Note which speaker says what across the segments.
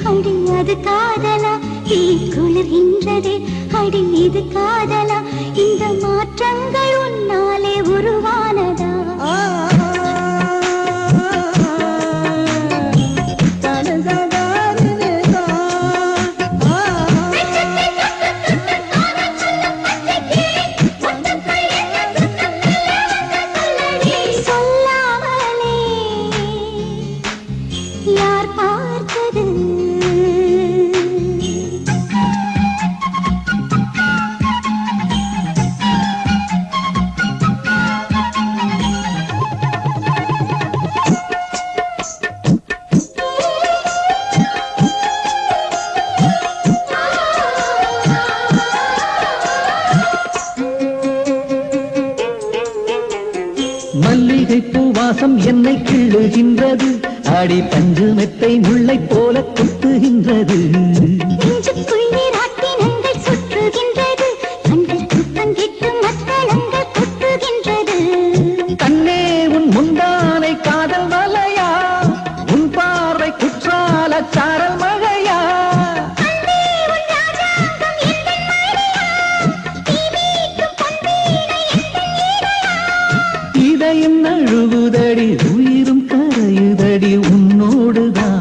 Speaker 1: அடி அது காதலா தீ குளிர்கின்றதே அடி இது காதலா இந்த மாற்றங்கள் உன்னாலே உருவானதா
Speaker 2: மல்லிகை பூவாசம் என்னை கிள்ளுகின்றது அடி பஞ்சு மெத்தை முல்லை போல குத்துகின்றது கண்ணே உன் முந்தானை காதல் மலையா உன் பார்வை குற்றால சாரல் மழையா இதயம் நழுவுதடி உயிரும் கரையுதடி உன்னோடுதான்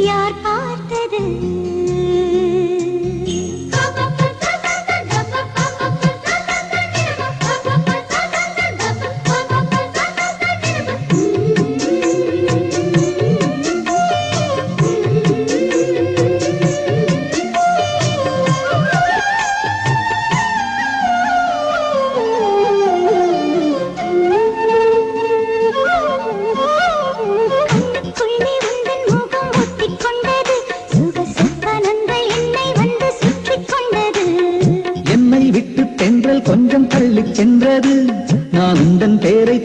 Speaker 1: யார் பார்த்தது
Speaker 2: விட்டு தென்றல் கொஞ்சம் தள்ளி சென்றது நான் உந்தன் பேரை